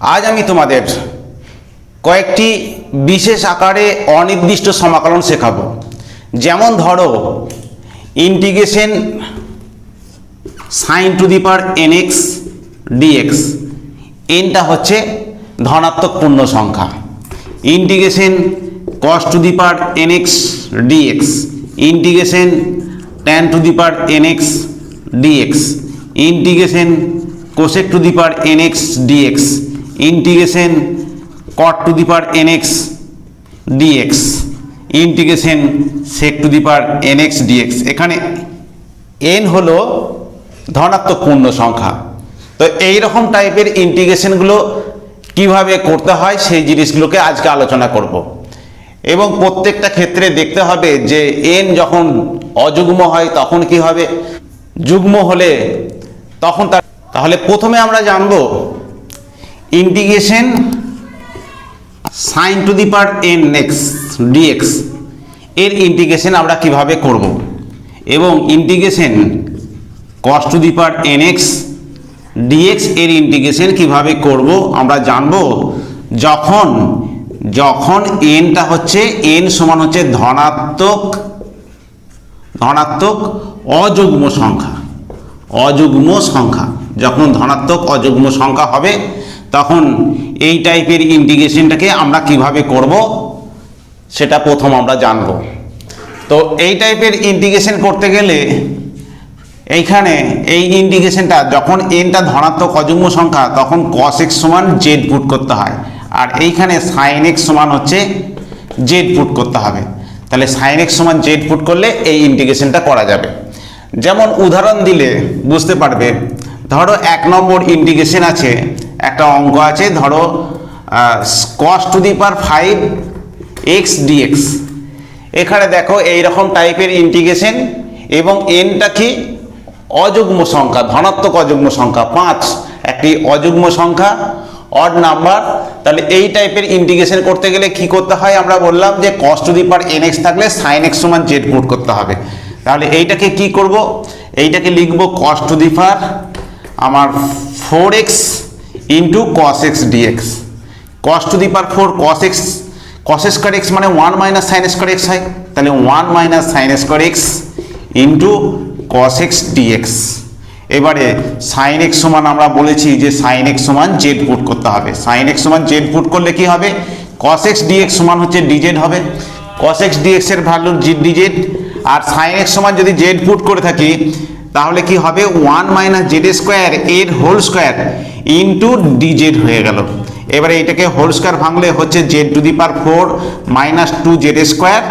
আজ আমি তোমাদের কয়েকটি বিশেষ আকারে অনির্দিষ্ট সমাকলন শেখাবো। যেমন ধরো integration sign to the power nx dx, এনটা হচ্ছে ধনাত্মক পূর্ণ সংখ্যা। Integration cos to the power nx dx, integration tan two the power nx dx, integration cosec to the power nx dx, integration cot two the power nx dx, integration sec to the power nx dx। এখানে n হলো ধনাত্মক পূর্ণ সংখ্যা। তো এই রকম টাইপের ইন্টিগ্রেশনগুলো কিভাবে করতে হয় সেই জিনিসগুলোকে আজকে আলোচনা করব। এবং প্রত্যেকটা ক্ষেত্রে দেখতে হবে যে n যখন অযুগ্ম হয় তখন কি হবে, যুগ্ম হলে তখন তাহলে প্রথমে আমরা জানব integration sign to the power nx dx এর ইন্টিগ্রেশন আমরা কিভাবে করব, এবং integration cos to the power nx dx এর ইন্টিগ্রেশন কিভাবে করব আমরা জানব যখন যখন nটা হচ্ছে n সমান হচ্ছে ধনাত্মক অযুগ্ম সংখ্যা। অযুগ্ম সংখ্যা যখন ধনাত্মক অযুগ্ম সংখ্যা হবে তখন এই টাইপের ইন্টিগ্রেশনটাকে আমরা কিভাবে করব সেটা প্রথম আমরা জানব। তো এই টাইপের ইন্টিগ্রেশন করতে গেলে এইখানে এই ইন্টিগ্রেশনটা যখন nটা ধনাত্মক অযুগ্ম সংখ্যা তখন cos x সমান z পুট করতে হয়, আর এইখানে sin x সমান হচ্ছে z পুট করতে হবে। তাহলে sin x সমান z পুট করলে এই ইন্টিগ্রেশনটা করা যাবে। যেমন উদাহরণ দিলে বুঝতে পারবে, ধরো 1 নম্বর ইন্টিগ্রেশন আছে, একটা অঙ্ক আছে, ধরো cos to the power 5x dx। এখানে দেখো এইরকম টাইপের ইন্টিগ্রেশন এবং nটা কি অযুগ্ম সংখ্যা, ধনাত্মক অযুগ্ম সংখ্যা 5, একটি অযুগ্ম সংখ্যা অড নাম্বার। তাহলে এই টাইপের ইন্টিগ্রেশন করতে গেলে কি করতে হয় আমরা বললাম যে cos to the power nx থাকলে sin x সমান z পুট করতে হবে। তাহলে এইটাকে কি করব, এইটাকে লিখব cos টু দি পাওয়ার আমার 4x into cos x dx। cos to the power 4 cos square x মানে 1 মাইনাস sin স্কয়ার x হয়, তাহলে 1 minus sin square x into cos x dx। এবারে sin x সমান আমরা বলেছি যে sin x সমান z পুট করতে হবে। sin x সমান z পুট করলে কি হবে, cos x dx সমান হচ্ছে dz হবে। cos x dx এর ভ্যালু dz, আর sin x সমান যদি z পুট করে থাকি তাহলে কি হবে 1 মাইনাস z স্কয়ার এর হোল স্কয়ার ইন্টু dz হয়ে গেল। এবারে এটাকে হোল স্কয়ার ভাঙলে হচ্ছে z two the power 4 minus 2z square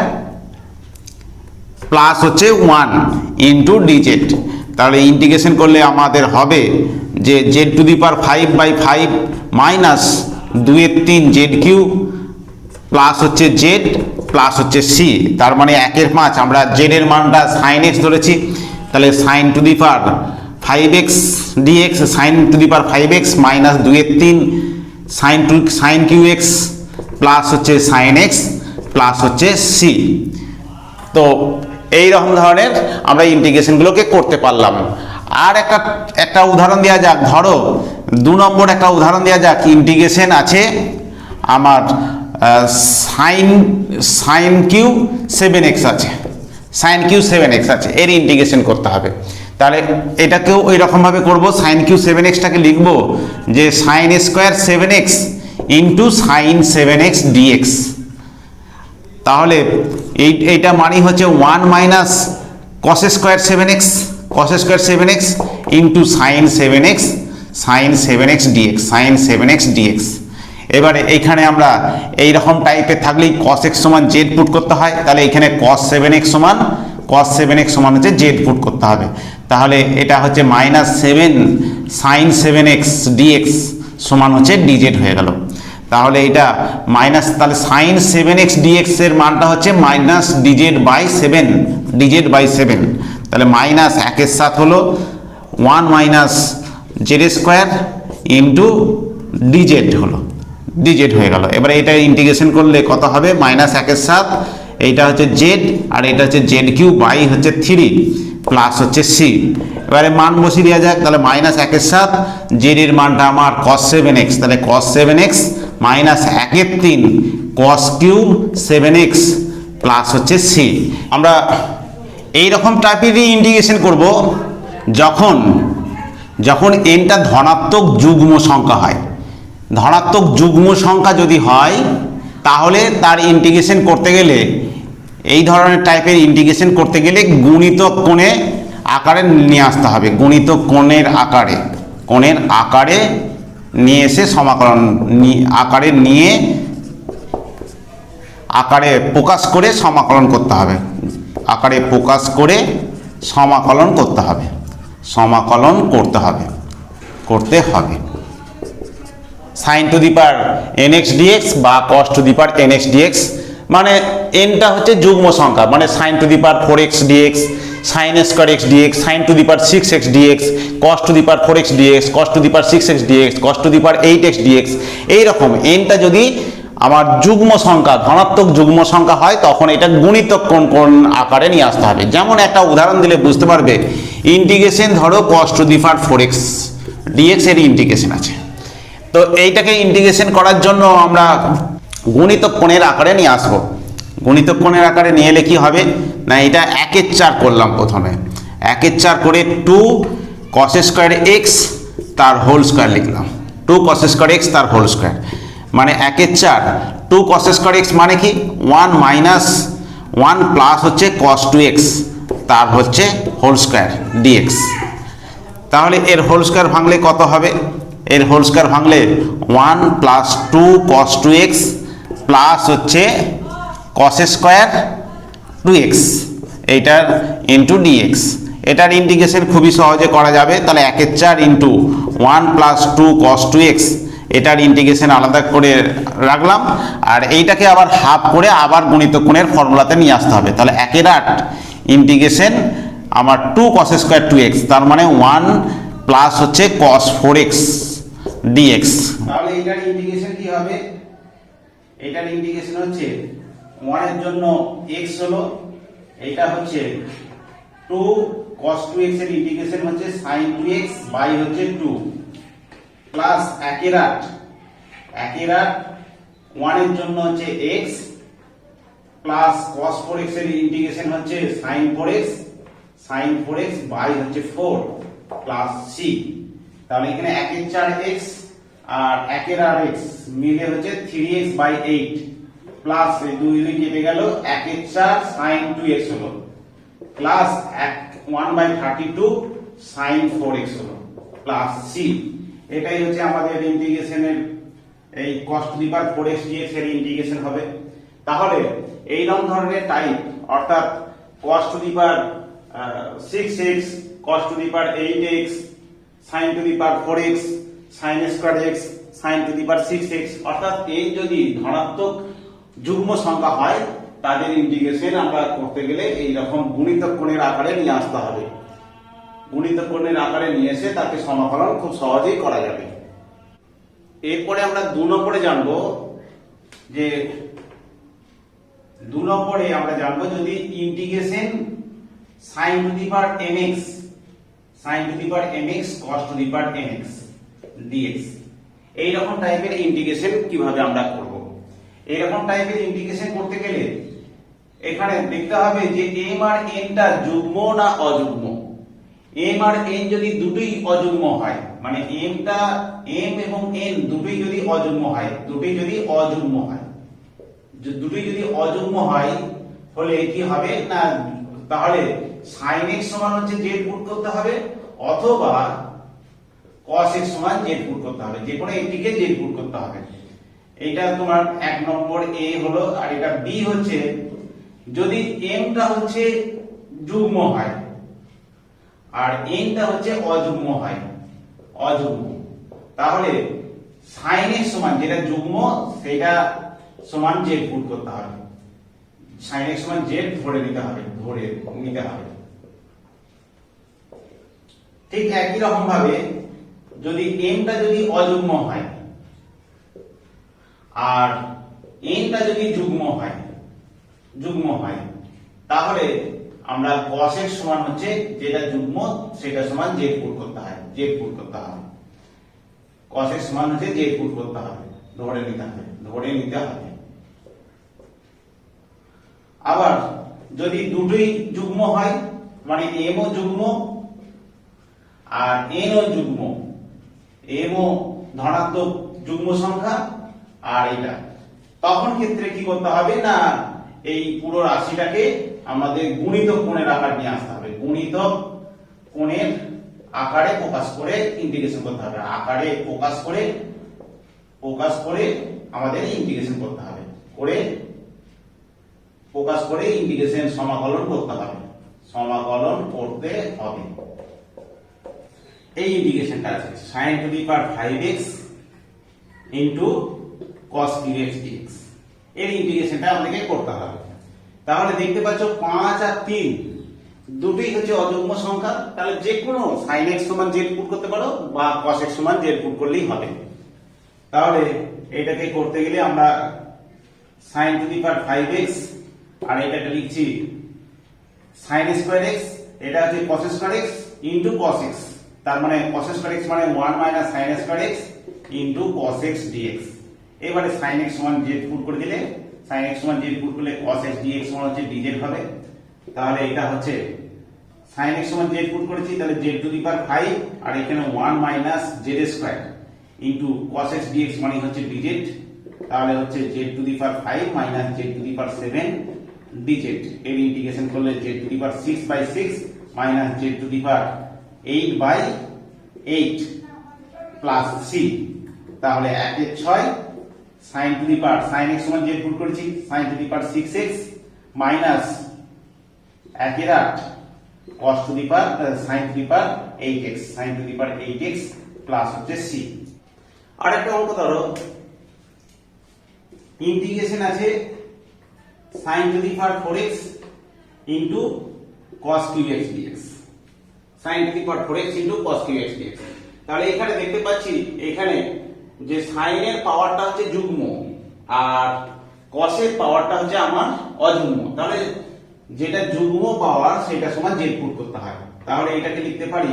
plus হচ্ছে 1 ইন্টু dz। তাহলে ইন্টিগ্রেশন করলে আমাদের হবে যে z two the power 5/5 minus 2/3 z cube plus হচ্ছে z প্লাস হচ্ছে c, তার মানে 1/5। আমরা z এর মানটা sin x ধরেছি, তাহলে sin two the power 5x dx, sin two the power 5x minus 2/3 sin qx plus হচ্ছে sin x প্লাস হচ্ছে c। তো এই রকম ধরনের আমরা ইন্টিগ্রেশনগুলোকে করতে পারলাম। আর একটা উদাহরণ দেওয়া যাক, ধরো 2 নম্বর একটা উদাহরণ দেওয়া যাক। ইন্টিগ্রেশন আছে আমার sin কিউ 7x আছে, sin কিউ 7x আছে, এর ইন্টিগ্রেশন করতে হবে। তাহলে এটাকেও ওই রকমভাবে করব, sin কিউ 7xটাকে লিখব যে sin square 7x into sin 7x dx। তাহলে এইটা মানে হচ্ছে 1 minus cos square 7x into sin 7x dx। এবারে এইখানে আমরা এইরকম টাইপের থাকলেই cos x সমান z পুট করতে হয়, তাহলে এখানে cos 7x সমান হচ্ছে z পুট করতে হবে। তাহলে এটা হচ্ছে মাইনাস 7 sin 7x dx সমান হচ্ছে dz হয়ে গেল। তাহলে এটা মাইনাস, তাহলে sin 7x dx এর মানটা হচ্ছে মাইনাস dz বাই 7। তাহলে মাইনাস 1 সাথে হলো 1 minus z square into dz হলো, dz হয়ে গেল। এবারে এটা ইন্টিগ্রেশন করলে কত হবে, মাইনাস 1 সাথে এইটা হচ্ছে z আর এটা হচ্ছে z কিউব বাই হচ্ছে 3 প্লাস হচ্ছে সি। এবারে মান বসিয়ে দেওয়া যাক, তাহলে মাইনাস 1/7 জেড এর মানটা আমার cos 7x, তাহলে cos 7x minus 1/3 cos cube 7x plus হচ্ছে সি। আমরা এইরকম টাইপেরই ইন্টিগ্রেশন করব যখন যখন এনটা ধনাত্মক যুগ্ম সংখ্যা হয়। ধনাত্মক যুগ্ম সংখ্যা যদি হয় তাহলে তার ইন্টিগ্রেশন করতে গেলে, এই ধরনের টাইপের ইন্টিগ্রেশন করতে গেলে গুণিতক কোণে আকারে নিয়ে আসতে হবে। গুণিতক কোণের আকারে নিয়ে এসে সমাকলন আকারে প্রকাশ করে সমাকলন করতে হবে। আকারে প্রকাশ করে সমাকলন করতে হবে। Sine to the power nx dx বা cos to the power nx dx, মানে এনটা হচ্ছে যুগ্ম সংখ্যা, মানে sine to the power 4x dx, sine square x dx, sine to the power 6x dx, cos to the power 4x dx, cos to the power 6x dx, cos to the power 8x dx। এইরকম এনটা যদি আমার যুগ্ম সংখ্যা, ধনাত্মক যুগ্ম সংখ্যা হয় তখন এটা গুণিতক কোণ আকারে নিয়ে আসতে হবে। যেমন একটা উদাহরণ দিলে বুঝতে পারবে, ইন্টিগ্রেশন ধরো cos to the power 4x dx এর ইন্টিগ্রেশন আছে, তো এইটাকে ইন্টিগ্রেশন করার জন্য আমরা গুণিতক কোণের আকারে নিয়ে আসবো। গুণিতক কোণের আকারে নিয়ে এলে কি হবে না, এটা 1/4 করলাম, প্রথমে 1/4 করে 2 cos স্কয়ার x তার হোল স্কয়ার লিখলাম, 2 cos স্কয়ার x তার হোল স্কয়ার, মানে 1/4 2 cos স্কয়ার x মানে কি 1 মাইনাস 1 প্লাস হচ্ছে cos 2x তার হচ্ছে হোল স্কয়ার dx। তাহলে এর হোল স্কয়ার ভাঙলে কত হবে, এর হোল স্কয়ার ভাঙলে 1 প্লাস 2 cos 2x প্লাস হচ্ছে cos স্কয়ার 2x এইটার ইন্টু dx। এটার ইন্টিগ্রেশন খুবই সহজে করা যাবে। তাহলে 1/4 ইন্টু 1 প্লাস 2 cos 2x এটার ইন্টিগ্রেশন আলাদা করে রাখলাম, আর এইটাকে আবার হাফ করে আবার গুণিতক কোণের ফর্মুলাতে নিয়ে আসতে হবে। তাহলে 1/8 ইন্টিগ্রেশন আমার 2 cos স্কয়ার 2x, তার মানে 1 প্লাস হচ্ছে cos 4x dx। তাহলে এটার ইন্টিগ্রেশন কি হবে, এটার ইন্টিগ্রেশন হচ্ছে 1 এর জন্য x হলো, এটা হচ্ছে 2 cos 2x এর ইন্টিগ্রেশন হচ্ছে sin 2x বাই হচ্ছে 2 প্লাস 1/8 1 এর জন্য হচ্ছে x প্লাস cos 4x এর ইন্টিগ্রেশন হচ্ছে sin 4x বাই হচ্ছে 4 প্লাস c। তাহলে এখানে 1/4x আর 1/8x মিলে হচ্ছে 3x বাই 8 প্লাস 2 কেটে গেল 1/4 sin 2x হলো প্লাস 1/32 sin 4x হলো প্লাস c। এটাই হচ্ছে আমাদের ইন্টিগ্রেশনের এই cos to the power 4x dx এর ইন্টিগ্রেশন হবে। তাহলে এই রকম ধরনের টাইপ, অর্থাৎ cos to the power 6x, cos to the power 8x, sin two the power 4x, sin square x, sin two the power 6x, অর্থাৎ এই যদি ধনাত্মক যুগ্ম সংখ্যা হয় তাদের ইন্টিগ্রেশন আমরা করতে গেলে এই রকম গুণিতক কোণের আকারে নিয়ে আসতে হবে। গুণিতক কোণের আকারে নিয়ে এসে তাকে সমাকলন খুব সহজেই করা যাবে। এরপরে আমরা 2 নম্বরে জানবো, যে 2 নম্বরে আমরা জানবো যদি integration sin two the power mx cos to the power mx dx, এই রকম টাইপের ইন্টিগ্রেশন কিভাবে আমরা করব। এই রকম টাইপের ইন্টিগ্রেশন করতে গেলে এখানে দেখতে হবে যে m আর n টা যুগ্ম না অযুগ্ম। m আর n যদি দুটোই অযুগ্ম হয়, মানে m এবং n দুটোই যদি অযুগ্ম হয়, দুটোই যদি অযুগ্ম হয় হলে কি হবে না, তাহলে sin x সমান হচ্ছে z পুট করতে হবে, অথবা cos x সমান z পুট করতে হবে, যে কোনো একটিকে z পুট করতে হবে। এইটা তোমার 1 নম্বর a হলো। আর এটা b হচ্ছে যদি m টা হচ্ছে যুগ্ম হয় আর n টা হচ্ছে অযুগ্ম হয়, তাহলে sin x সমান যেটা যুগ্ম সেটা সমান z পুট করতে হবে, sin x সমান z ধরে নিতে হবে। ঠিক একই রকম ভাবে যদি m টা যদি অযুগ্ম হয় আর n টা যদি যুগ্ম হয় তাহলে আমরা cos x সমান হচ্ছে যেটা যুগ্ম সেটা সমান z পুট করতে হয়, z পুট করতে হবে। cos x সমান হচ্ছে z পুট করতে হবে, ধরে নিতে হবে। আবার যদি দুটোই যুগ্ম হয় মানে m ও যুগ্ম আর n ও যুগ্ম, m ও ধনাত্মক যুগ্ম সংখ্যা আর এটা, তখন ক্ষেত্রে কি করতে হবে না এই পুরো রাশিটাকে আমাদের গুণিতক কোণের আকার নিয়ে আসতে হবে, গুণিতক কোণের আকারে প্রকাশ করে ইন্টিগ্রেশন করতে হবে, আকারে প্রকাশ করে আমাদের ইন্টিগ্রেশন করতে হবে, প্রকাশ করে ইন্টিগ্রেশন সমাকলন করতে হবে, এই ইন্টিগ্রেশনটা আছে sin two the power 5x into cos qx dx, এর ইন্টিগ্রেশনটা আমাদেরকে করতে হবে। তাহলে দেখতে পাচ্ছ 5 আর 3 দুটোই হচ্ছে অযুগ্ম সংখ্যা, তাহলে যে কোনো sin x সমান z পুট করতে পারো বা cos x সমান z পুট করলেই হবে। তাহলে এটাকে করতে গেলে আমরা sin two the power 5x আর এটাকে লিখছি sin স্কয়ার x, এটা হচ্ছে cos square x into cos x, তার মানে cos স্কয়ার x মানে 1 minus sin square x into cos x dx। এবারে sin x সমান z পুট করে দিলে, sin x সমান z পুট করলে cos x dx সমান হচ্ছে dz হবে। তাহলে এটা হচ্ছে sin x সমান z পুট করেছি, তাহলে z টু দি পাওয়ার 5 আর এখানে 1 minus z square into cos x dx মানে হচ্ছে dz, তাহলে হচ্ছে z two the power 5 minus z two the power 7 dz, এর ইন্টিগ্রেশন করলে z two the power 6/6 minus z two the power 8/8 plus c, তাহলে 1 এর 6 sin two the power sin x সমান z put করেছি sin two the power 6x minus 1 এর 8 cos to the power sin two the power 8x, sin two the power 8x plus হচ্ছে c। আরেকটা অঙ্ক ধরো, integration আছে sin two the power 4x into cos qx dx, sin two the power 4x into cos qx dx। তাহলে এখানে দেখতে পাচ্ছি এখানে যে sin এর পাওয়ারটা হচ্ছে যুগ্ম আর cos এর পাওয়ারটা হচ্ছে আমার অযুগ্ম, তাহলে যেটা যুগ্ম পাওয়ার সেটা সমান z পুট করতে হয়। তাহলে এটাকে লিখতে পারি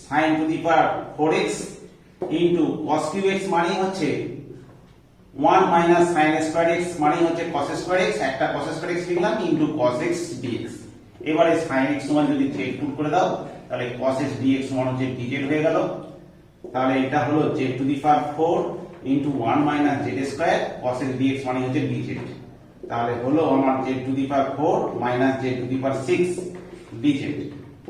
sin two the power 4x into cos qx মানে হচ্ছে 1 মাইনাস sin স্কয়ার x মানে হচ্ছে cos স্কয়ার x, একটা cos স্কয়ার x লিখলাম ইনটু cos x dx। এবারে sin x সমান যদি z পুট করে দাও তাহলে cos x dx সমান হচ্ছে dz হয়ে গেল। তাহলে এটা হলো z two the power 4 into 1 minus z square cos x dx মানে হচ্ছে dz, তাহলে হলো আমার z two the power 4 minus z two the power 6 dz,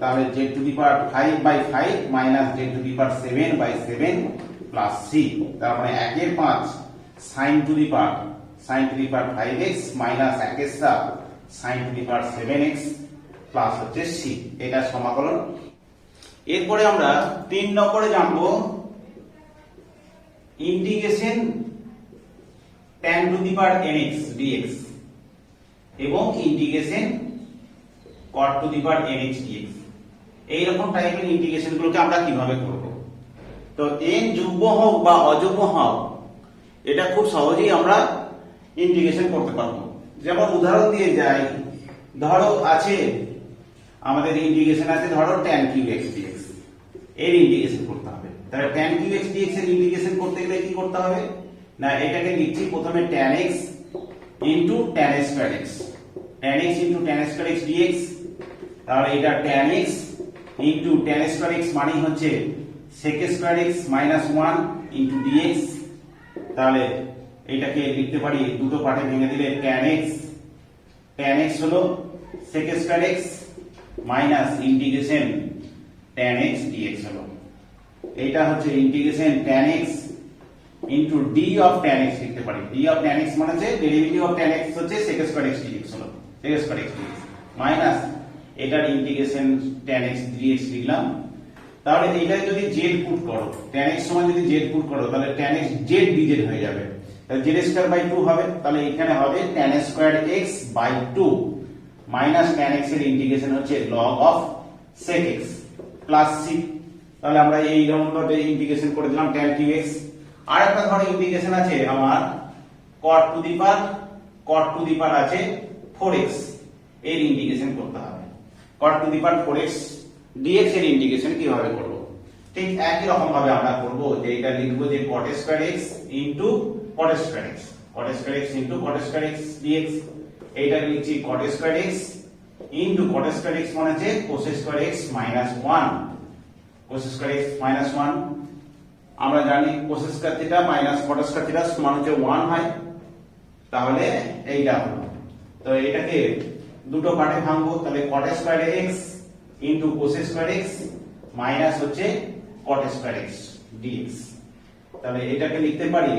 তাহলে z two the power 5/5 minus z two the power 7/7 plus c, তার মানে 1 এর 5 sin two the power 5x minus 1 এর 7 sin two the power 7x plus হচ্ছে c, এটা সমাকলন। এরপরে আমরা 3 নম্বরে জানবো integration tan two the power nx dx এবং integration cot two the power nx dx। এই রকম টাইপের ইন্টিগ্রেশন গুলোকে আমরা কিভাবে করব? তো n যুগ্ম হোক বা অযুগ্ম হোক এটা খুব সহজেই আমরা ইন্টিগ্রেশন করতে পারবো। যেমন উদাহরণ দিয়ে যাই, ধরো আছে আমাদের ইন্টিগ্রেশন আছে ধরো tan qx dx, এর ইন্টিগ্রেশন করতে হবে। তাহলে tan qx dx এর ইন্টিগ্রেশন করতে গেলে কি করতে হবে না, এটাকে লিখছি প্রথমে tan x into tan square x, tan x into tan square x dx, তাহলে এটা tan x into tan square x মানে হচ্ছে sec square x minus 1 into dx। তাহলে এটাকে লিখতে পারি দুটো পার্টে ভেঙে দিলে tan x হলো sec square x minus integration tan x dx হলো, এটা হচ্ছে integration tan x into d of tan x লিখতে পারি, d অফ tan x মানে হচ্ছে ডেরিভেটিভ অফ tan x হচ্ছে sec স্কয়ার x dx হলো, sec square x dx minus এটার ইন্টিগ্রেশন tan x dx লিখলাম। তাহলে এটা যদি z পুট করো, tan x সমান যদি z পুট করো তাহলে tan x z dz হয়ে যাবে, তাহলে z স্কয়ার বাই 2 হবে, তাহলে এখানে হবে tan square x by 2 minus tan x এর ইন্টিগ্রেশন হচ্ছে log of sec x plus c। তাহলে আমরা এই রকম ভাবে ইন্টিগ্রেশন করে দিলাম tan qx। আর একটা ধরো ইন্টিগ্রেশন আছে আমার cot টু দি পাওয়ার আছে 4x, এর ইন্টিগ্রেশন করতে হবে। cot two the power 4x dx এর ইন্টিগ্রেশন কিভাবে করব। ঠিক একই রকম ভাবে আমরা করব যে এটা লিখব যে cot square x into cot square x, cot square x into cot square x dx। এইটা লিখছি cot square x into cot square x মানে হচ্ছে cos square x minus 1, cos square x minus 1। আমরা জানি cos square theta minus cot square theta সমান হচ্ছে 1 হয়, তাহলে এইটা হলো। তো এটাকে দুটো পার্টে ভাঙবো, তাহলে cot square x into cos square x minus হচ্ছে cot স্কয়ার x dx। তাহলে এটাকে লিখতে পারি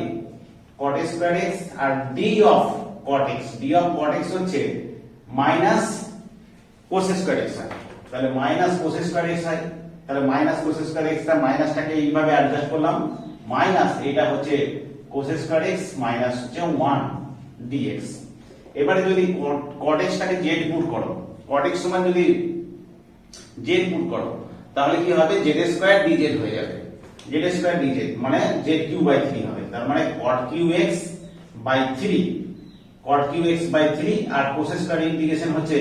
cot স্কয়ার x আর d of cot x, d of cot x হচ্ছে মাইনাস cos স্কয়ার x হয়, তাহলে মাইনাস cos স্কয়ার x হয়। তাহলে মাইনাস cos স্কয়ার x টা মাইনাসটাকে এইভাবে অ্যাডজাস্ট করলাম, মাইনাস এটা হচ্ছে cos স্কয়ার x মাইনাস হচ্ছে 1 dx। এবারে যদি cot x টাকে z পুট করো, cot x সমান যদি z পুট করো তাহলে কি হবে z স্কয়ার dz হয়ে যাবে, z স্কয়ার dz মানে z কিউ বাই 3 হবে। তার মানে cot cube x by 3, cot cube x by 3 আর cos স্কয়ার ইন্টিগ্রেশন হচ্ছে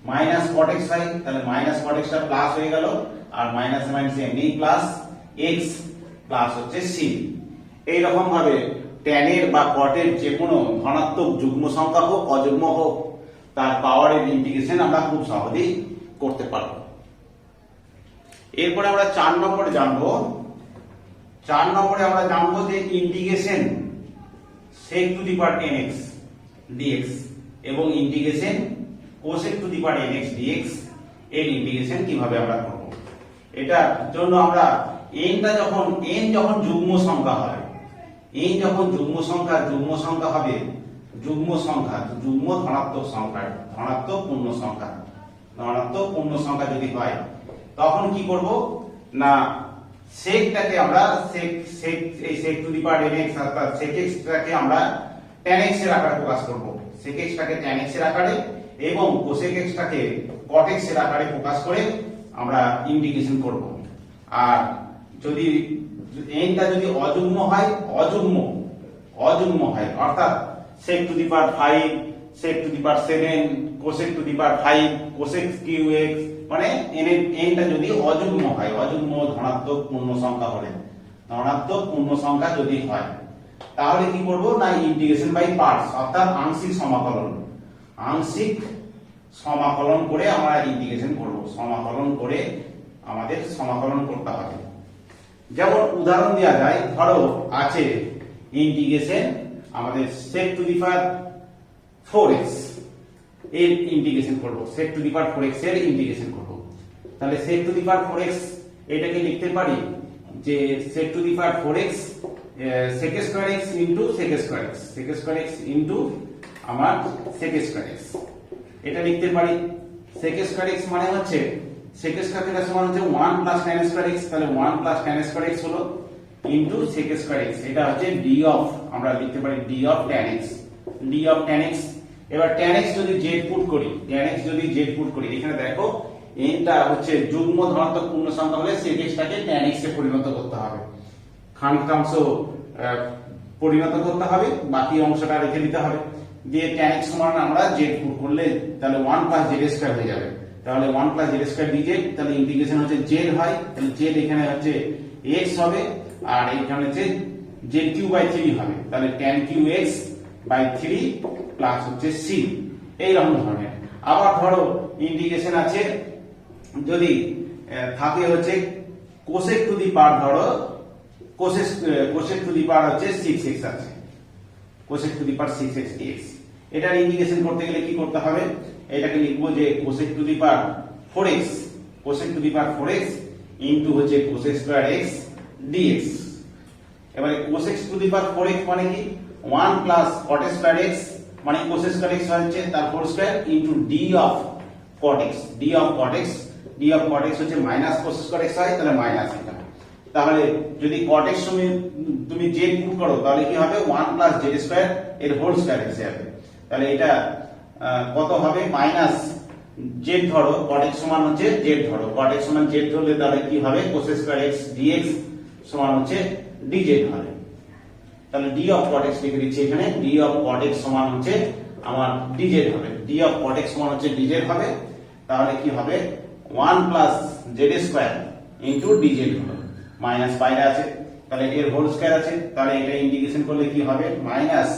মাইনাস cot x হয়, তাহলে মাইনাস cot x টা প্লাস হয়ে গেল আর মাইনাস মাইনাস এমনি প্লাস x প্লাস হচ্ছে c। এই রকম ভাবে tan এর বা cot এর যে কোনো ধনাত্মক যুগ্ম সংখ্যা হোক অযুগ্ম হোক তার পাওয়ারের ইন্টিগ্রেশন আমরা খুব সহজেই করতে পারবো। এরপরে আমরা 4 নম্বরে জানবো। 4 নম্বরে আমরা জানবো যে integration sec to the power nx dx এবং integration cosec to the power nx dx এর ইন্টিগ্রেশন কিভাবে আমরা করব। এটার জন্য আমরা n যখন যুগ্ম সংখ্যা হয়, n যখন যুগ্ম সংখ্যা হবে, যুগ্ম ধনাত্মক সংখ্যা, ধনাত্মক পূর্ণ সংখ্যা যদি হয় তখন কি করব না সেকটাকে আমরা sec to the power nx অর্থাৎ sec x টাকে আমরা tan x এর আকারে প্রকাশ করব, sec x টাকে tan x এর আকারে এবং cosec x টাকে cot x এর আকারে প্রকাশ করে আমরা ইন্টিগ্রেশন করব। আর যদি n টা যদি অযুগ্ম হয় অর্থাৎ sec to the power 5, sec to the power 7, cosec to the power 5, cosec cube x মানে n টা যদি অযুগ্ম হয়, অযুগ্ম ধনাত্মক পূর্ণ সংখ্যা যদি হয় তাহলে কি করব না ইন্টিগ্রেশন বাই পার্টস অর্থাৎ আংশিক সমাকলন করে আমরা ইন্টিগ্রেশন করব। সমাকলন করতে হবে। যেমন উদাহরণ দেওয়া যায়, ধরো আছে ইন্টিগ্রেশন আমাদের sec to the power 4x এর ইন্টিগ্রেশন করব, sec to the power 4x এর ইন্টিগ্রেশন করব। তাহলে sec to the power 4x এটাকে লিখতে পারি যে sec to the power 4x sec square x into sec square x into আমার sec স্কয়ার x এটা লিখতে পারি। sec স্কয়ার x মানে হচ্ছে sec স্কয়ার থিটা সমান হচ্ছে 1 প্লাস tan স্কয়ার x, তাহলে 1 প্লাস tan স্কয়ার x হলো ইনটু sec স্কয়ার x, এটা হচ্ছে d অফ, আমরা লিখতে পারি d অফ tan x। এবার tan x যদি z পুট করি এখানে দেখো n টা হচ্ছে যুগ্ম ধনাত্মক পূর্ণ সংখ্যা হলে sec x টাকে tan x এ পরিণত করতে হবে, খানিকাংশ পরিণত করতে হবে, বাকি অংশটা রেখে দিতে হবে। দিয়ে tan x সমান আমরা z পুট করলে তাহলে 1 প্লাস z স্কয়ার হয়ে যাবে, তাহলে 1 প্লাস z স্কয়ার dz, তাহলে ইন্টিগ্রেশন হচ্ছে z হয়, তাহলে z এখানে হচ্ছে x হবে আর এখানে হচ্ছে z কিউ বাই 3 হবে, তাহলে tan cube x by 3 plus হচ্ছে c। এই রকম ধরনের। আবার ধরো ইন্টিগ্রেশন আছে যদি থাকে হচ্ছে cosec টু দি পাওয়ার, ধরো cosec টু দি পাওয়ার হচ্ছে 6x আছে, cosec to the power 6x dx। এটার ইন্টিগ্রেশন করতে গেলে কি করতে হবে, এটাকে লিখবো যে cosec to the power 4x into হচ্ছে cosec স্কয়ার x dx। এবারে cosec to the power 4x মানে কি 1 প্লাস cot স্কয়ার x মানে cosec স্কয়ার x হচ্ছে তার whole square into d of cot x হচ্ছে মাইনাস cos স্কয়ার x হয়, তাহলে মাইনাস এটা। তাহলে যদি cot x সমান তুমি z পুট করো তাহলে কি হবে 1 প্লাস z স্কয়ার এর হোল স্কয়ার এসে যাবে, তাহলে এটা কত হবে মাইনাস z ধরো cot x সমান হচ্ছে z ধরো, cot x সমান z ধরলে তাহলে কি হবে cos স্কয়ার x dx সমান হচ্ছে dz হবে। তাহলে d অফ cot x লিখে দিচ্ছি এখানে, d অফ cot x সমান হচ্ছে আমার dz হবে, d অফ cot x সমান হচ্ছে dz হবে। তাহলে কি হবে 1 plus Z square into DZ হলো, মাইনাস বাইরে আছে তাহলে এর হোল স্কোয়ার আছে, তাহলে এটা ইন্টিগ্রেশন করলে কি হবে মাইনাস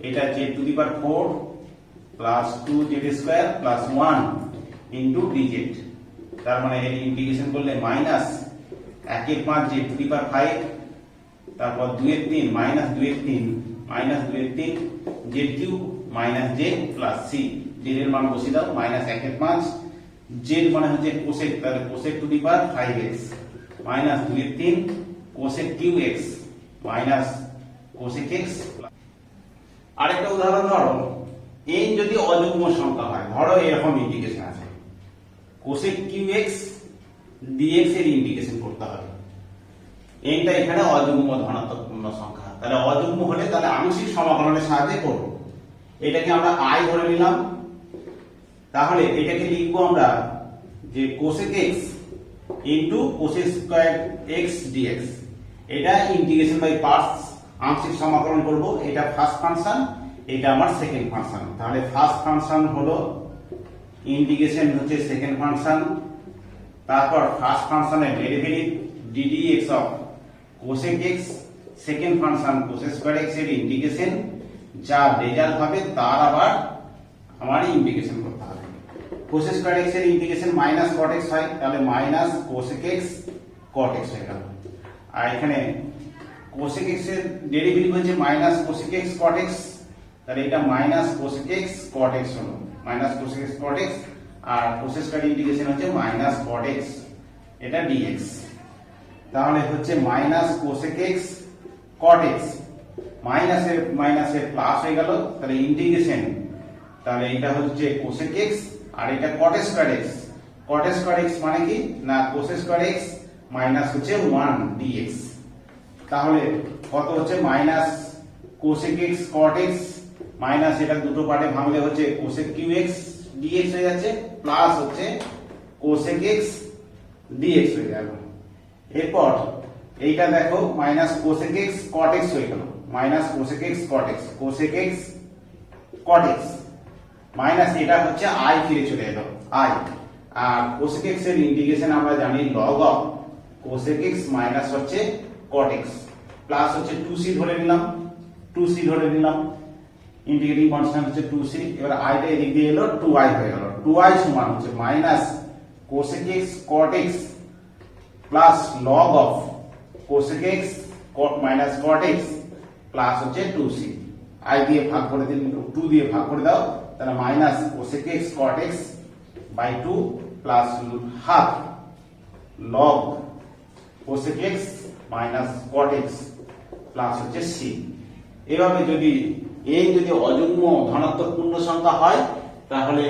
এটা Z to the power 4 plus 2 Z square plus 1 into D Z, তার মানে এর ইন্টিগ্রেশন করলে minus 1/5 Z to the power 5, তারপর 2/3 minus 2/3 minus 2/3 Z cube minus Z plus C, Z এর মান বসিয়ে দাও মাইনাস 1/5, জেড মানে হচ্ছে কোসেক, তাহলে cosec two the power 5x minus 2/3 cosec cube x minus cosec x। আরেকটা উদাহরণ ধরো, এই যদি অযুগ্ম সংখ্যা হয়, ধরো এরকম ইন্টিগ্রেশন আছে কোসেক কিউব x dx এর ইন্টিগ্রেশন করতে হবে, এইটা এখানে অযুগ্ম ধনাত্মক পূর্ণ সংখ্যা, তাহলে অযুগ্ম হলে তাহলে আংশিক সমাকলনের সাহায্যে করব। এটাকে আমরা i ধরে নিলাম, তাহলে এটাকে লিখবো আমরা যে cosec x into cosec square x dx, এটা ইন্টিগ্রেশন বাই পার্টস আংশিক সমাকলন করব, এটা ফার্স্ট ফাংশন এটা আমার সেকেন্ড ফাংশন, তাহলে ফার্স্ট ফাংশন হলো ইন্টিগ্রেশন হচ্ছে সেকেন্ড ফাংশন, তারপর ফার্স্ট ফাংশনের derivative ddx of cosec x, second function cosec square x এর ইন্টিগ্রেশন, যা রেজাল্ট হবে তার আবার আমার ইন্টিগ্রেশন করতে হবে। কোসেক স্কয়ার x এর ইন্টিগ্রেশন মাইনাস cot x হয়, তাহলে minus cosec x cot x হয়ে গেল, আর এখানে কোসেক x এর ডেরিভেটিভ হচ্ছে minus cosec x cot x, তাহলে এটা minus cosec x cot x হলো, minus cosec x cot x, আর কোসেক স্কয়ার ইন্টিগ্রেশন হচ্ছে মাইনাস cot x এটা dx, তাহলে হচ্ছে minus cosec x cot x মাইনাসে প্লাস হয়ে গেল, তাহলে ইন্টিগ্রেশন, তাহলে এটা হচ্ছে কোসেক x আর এটা cot square x, cot square x মানে কি না কোসেক স্কয়ার x মাইনাস হচ্ছে 1 dx, তাহলে কত হচ্ছে minus cosec x cot x minus এটা দুটো পার্টে ভাঙলে হচ্ছে কোসেক কিউ x dx হয়ে যাচ্ছে, প্লাস হচ্ছে কোসেক x dx হয়ে গেল। এরপর এইটা দেখো minus cosec x cot x হয়ে গেল, minus cosec x cot x, cosec x cot x minus এটা হচ্ছে i ফিরে চলে এলো i, আর কোসেক x এর ইন্টিগ্রেশন আমরা জানি log of cosec x minus হচ্ছে cot x, প্লাস হচ্ছে 2c ধরে নিলাম, 2c ধরে নিলাম, ইন্টিগ্রেটিং কনস্ট্যান্ট হচ্ছে 2c, এবার i টা এদিক দিয়ে এলো 2i হয়ে গেল, 2i সমান হচ্ছে minus cosec x cot x plus log of cosec x minus cot x plus হচ্ছে 2c, i দিয়ে ভাগ করে দিন 2 দিয়ে ভাগ করে দাও, তাহলে minus cosec x cot x by 2 plus half log cosec x minus cot x plus হচ্ছে c। এভাবে যদি এই যদি অযুগ্ম ধনাত্মক পূর্ণ সংখ্যা হয় তাহলে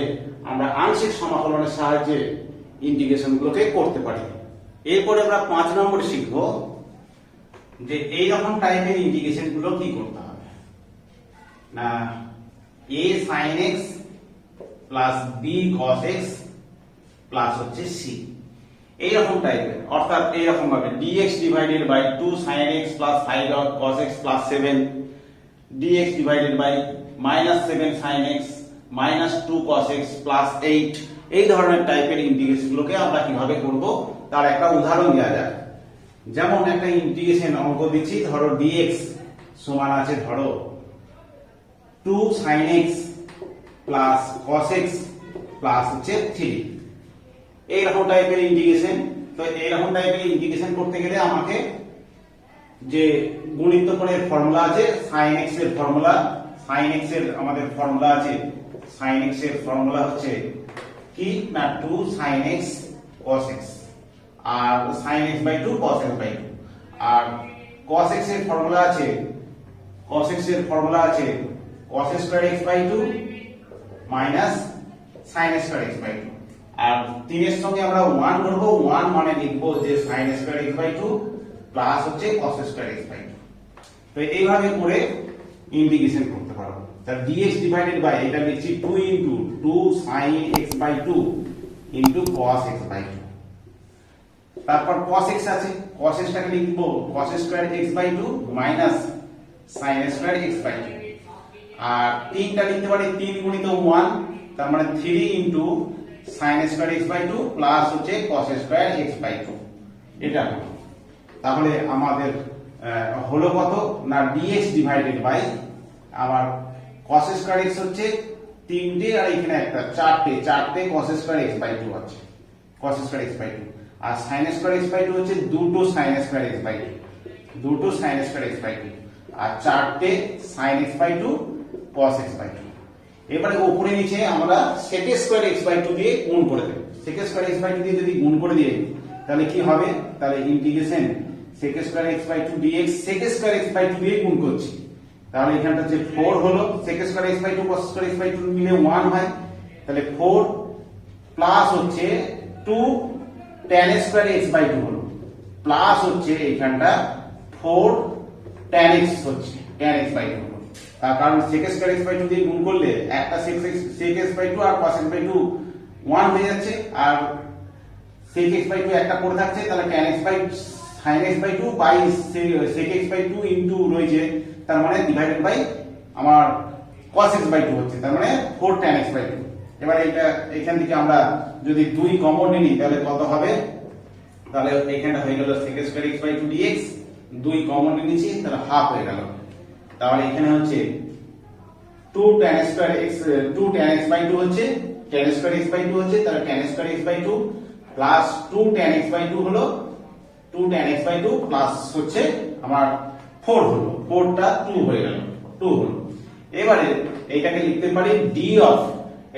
আমরা আংশিক সমাকলনের সাহায্যে ইন্টিগ্রেশন গুলোকে করতে পারি। এরপরে আমরা 5 নম্বর শিখব যে এই রকম টাইপের ইন্টিগ্রেশন গুলো কি করতে হবে না a sin x plus b cos x plus হচ্ছে c, এইরকম টাইপের, অর্থাৎ এইরকম ভাবে dx divided by 2 sin x plus 5 cos x plus 7, dx divided by minus 7 sin x minus 2 cos x plus 8, এই ধরনের টাইপের ইন্টিগ্রেশন গুলোকে আমরা কিভাবে করব তার একটা উদাহরণ দেওয়া যাক। যেমন একটা ইন্টিগ্রেশন অঙ্ক দিচ্ছি, ধরো dx সমান আছে ধরো 2 sin x plus cos x plus হচ্ছে 3, এইরকম টাইপের ইন্টিগ্রেশন। তো এইরকম টাইপের ইন্টিগ্রেশন করতে গেলে আমাকে যে গুণিতকরণের ফর্মুলা আছে sin x এর ফর্মুলা, sin x এর আমাদের ফর্মুলা আছে, sin x এর ফর্মুলা হচ্ছে কি না 2 sin x cos x আর sin x by 2 cos x by 2, আর cos x এর ফর্মুলা আছে, cos x এর ফর্মুলা আছে cos square x by 2 minus sin square x by 2, আর 3 এর সঙ্গে আমরা 1 ধরব, 1 মানে লিখব যে sin square x by 2 plus হচ্ছে cos স্কয়ার x বাই 2। তো এইভাবে করে ইন্টিগ্রেশন করতে পারবো। তাহলে dx ডিভাইডেড বাই এটা লিখছি 2 into 2 sin x by 2 into cos x by 2, তারপর cos x আছে, cos x টাকে লিখব cos square x by 2 minus sin square x by 2, আর 3টা লিখতে পারি 3 গুণিত 1, তার মানে 3 into sine square x by two plus হচ্ছে cos square x by two. এটা হলো, তাহলে আমাদের হলো কত না ডিএক্স ডিভাইডেড বাই আমার কস স্কয়ার এক্স হচ্ছে 3টে আর এখানে একটা 4টে cos square x by two আছে, cos square x by two, আর sine square x by two হচ্ছে দুটো sine square x by two, দুটো sine square x by two, আর 4টে sine x by two cos x by two. এবারে উপরে নিচে আমরা sec square x by two দিয়ে গুণ করে দেব। sec square x by two দিয়ে যদি গুণ করে দিই তাহলে কি হবে, তাহলে integration sec square x by two dx sec square x by two দিয়ে গুণ করছি, তাহলে এখানটা যে 4 হলো sec square x by two cos square x by two মিলে 1 হয়, তাহলে 4 প্লাস হচ্ছে 2 tan square x by two হলো, প্লাস হচ্ছে এখানটা 4 tan x হচ্ছে tan x বাই টু, তার কারণ sec square x by two দিয়ে গুণ করলে একটা sec x বাই টু আর cos x বাই টু 1 হয়ে যাচ্ছে, আর sec x বাই টু একটা পড়ে থাকছে, তাহলে tan x by sin x by two by sec x by two into রয়েছে, তার মানে ডিভাইডেড বাই আমার cos x বাই টু হচ্ছে, তার মানে 4 tan x বাই টু। এবার এটা এখান থেকে আমরা যদি 2 কমন নিই তাহলে কত হবে, তাহলে এখানটা হয়ে গেল sec square x by two dx, 2 common নিয়েছি তাহলে হাফ হয়ে গেল, তাহলে এখানে হচ্ছে 2 tan square x 2 tan x by 2 হচ্ছে tan স্কয়ার x বাই 2 হচ্ছে, তাহলে tan square x by 2 plus 2 tan x by 2 হলো 2 tan x বাই 2 প্লাস হচ্ছে আমার 4 হলো, 4টা 2 হয়ে গেল, 2 হলো। এবারে এইটাকে লিখতে পারি d অফ,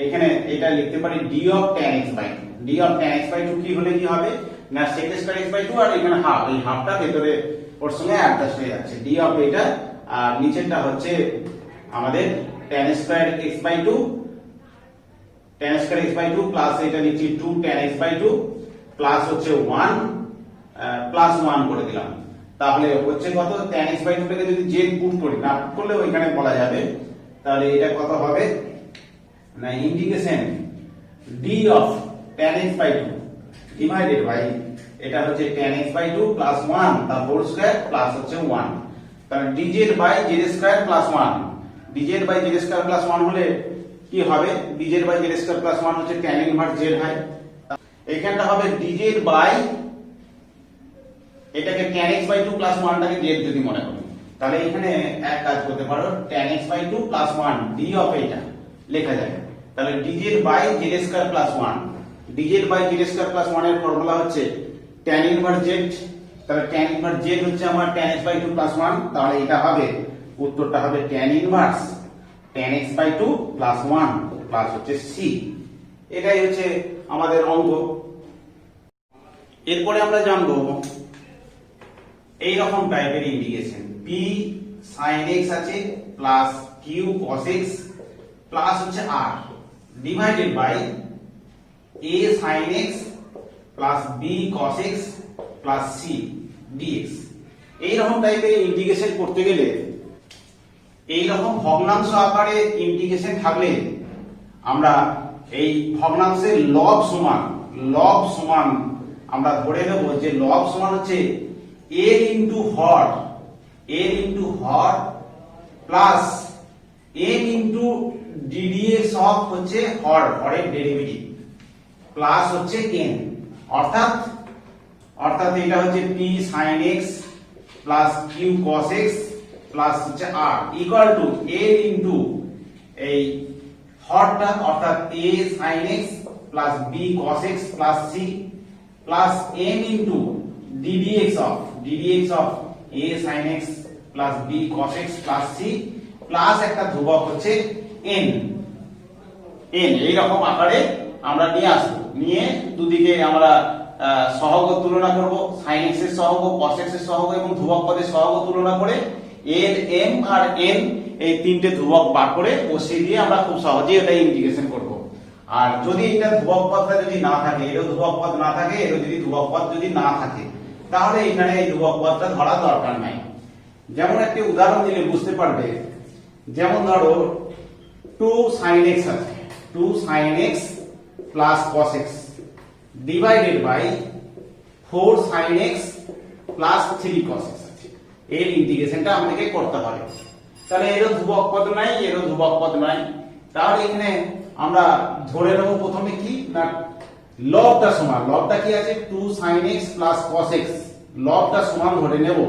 এখানে এটা লিখতে পারি d of tan x by 2, d of tan x by 2 কি হলে কি হবে না sec স্কয়ার x বাই 2 আর এখানে হাফ, এই হাফটা ভেতরে ওর সঙ্গে অ্যাডজাস্ট হয়ে যাচ্ছে, d অফ এটা, আর নিচেরটা হচ্ছে আমাদের tan square x by 2, tan square x by 2 plus এটা নিচে 2 tan x বাই 2 প্লাস হচ্ছে 1 প্লাস 1 করে দিলাম, তাহলে হচ্ছে কত tan x বাই 2 টাকে যদি z পুট করি, না পুট করলে ওইখানে বলা যাবে, তাহলে এটা কত হবে না integration d of tan x by 2 divided by এটা হচ্ছে tan x বাই 2 প্লাস 1 তার হোল স্কয়ার প্লাস হচ্ছে 1, তাহলে dz by z square plus 1, dz by z square plus 1 হলে কি হবে, dz by z square plus 1 হচ্ছে tan ইনভার্স z হয়, এখানটা হবে dz বাই এটাকে tan x বাই 2 প্লাস 1 টাকে z যদি মনে করি, তাহলে এখানে এক কাজ করতে পারো tan x by 2 plus 1 d of এটা লেখা যায়, তাহলে dz by z square plus 1, dz by z square plus 1 এর ফর্মুলা হচ্ছে tan ইনভার্স z, তাহলে tan ইনভার্স z হচ্ছে আমার tan x বাই 2 প্লাস 1, তাহলে এটা হবে উত্তরটা হবে tan inverse tan x by 2 plus 1 plus হচ্ছে c, এটাই হচ্ছে আমাদের অঙ্ক। এরপরে আমরা জানবো এই রকম টাইপের ইন্টিগ্রেশন p sin x আছে plus q cos x plus হচ্ছে r divided by a sin x plus b cos x plus c dx। এই রকম টাইপের ইন্টিগ্রেশন করতে গেলে এই রকম ভগ্নাংশ আকারে ইন্টিগ্রেশন থাকলে আমরা এই ভগ্নাংশের লব সমান আমরা ধরে নেব যে লব সমান হচ্ছে l into Har plus m into ddx of হচ্ছে হরের ডেরিভেটিভ প্লাস হচ্ছে n, অর্থাৎ এটা হচ্ছে p sin x plus q cos x plus হচ্ছে r equal to l into এই হরটা অর্থাৎ a sin x plus b cos x plus c plus m into ddx of a sin x plus b cos x plus c plus একটা ধ্রুবক হচ্ছে n এইরকম আকারে আমরা নিয়ে আসবো, নিয়ে দুদিকে আমরা সহগ তুলনা করব, sin x এর সহগ cos x এর সহগ এবং ধ্রুবক পদের সহগ তুলনা করে l m আর n এই তিনটে ধ্রুবক বার করে বসিয়ে দিয়ে আমরা খুব সহজেই এটা ইন্টিগ্রেশন করব। আর যদি এটা ধ্রুবক পদটা যদি না থাকে, এরও ধ্রুবক পদ না থাকে, এরও যদি ধ্রুবক পদ যদি না থাকে, তাহলে এখানে এই ধ্রুবক পদটা ধরা দরকার নাই। যেমন একটি উদাহরণ দিলে বুঝতে পারবে, যেমন ধরো 2 sin x আছে, 2 sin x plus cos x divided by 4 sin x plus 3 cos x আছে, এর ইন্টিগ্রেশনটা আমাদেরকে করতে হবে। তাহলে এরও ধ্রুবক পদ নাই, এরও ধ্রুবক পদ নাই, তাহলে এখানে আমরা ধরে নেব প্রথমে কি না লবটা সমান, লবটা কি আছে 2 sin x plus cos x, লবটা সমান ধরে নেব,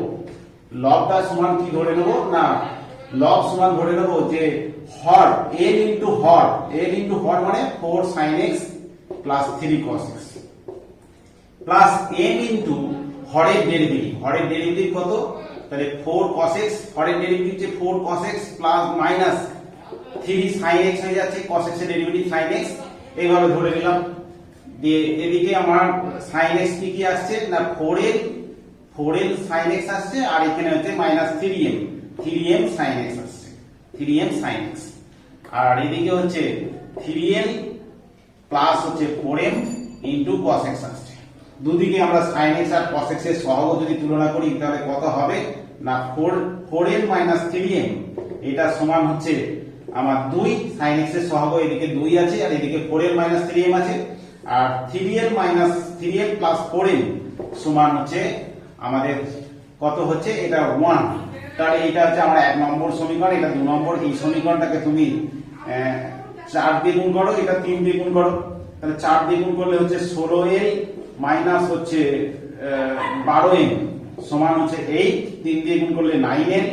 লবটা সমান কি ধরে নেব না লব সমান ধরে নেব যে হর l ইনটু হর, l ইনটু হর মানে 4 sin x plus 3 cos x plus m into হরের ডেরিভেটিভ, হরের ডেরিভেটিভ কত তাহলে 4 cos x, হরের ডেরিভেটিভ যে 4 cos x plus minus 3 sin x হয়ে যাচ্ছে, cos x এর ডেরিভেটিভ sin x, এইভাবে ধরে নিলাম। দিয়ে এদিকে আমার sin x কি আসছে না 4l sin x আসছে, আর এখানে হচ্ছে মাইনাস 3m sin x আসছে, 3m sin x, আর এদিকে হচ্ছে 3l প্লাস হচ্ছে 4m ইনটু cos x আসছে। দুদিকে আমরা sin x আর cos x এর সহগ যদি তুলনা করি তাহলে কত হবে না 4l মাইনাস 3m, এটা সমান হচ্ছে আমার 2 sin x এর সহগ, এদিকে 2 আছে আর এদিকে 4l মাইনাস 3m আছে, আর 3l minus 3m plus 4m সমান হচ্ছে আমাদের কত হচ্ছে এটা 1। তাহলে এটা হচ্ছে আমার 1 নম্বর সমীকরণ, এটা 2 নম্বর। এই সমীকরণটাকে তুমি 4 দিয়ে গুণ করো, এটা 3 দিয়ে গুণ করো, তাহলে 4 দিয়ে গুণ করলে হচ্ছে 16l মাইনাস হচ্ছে 12m সমান হচ্ছে 8, 3 দিয়ে গুণ করলে 9l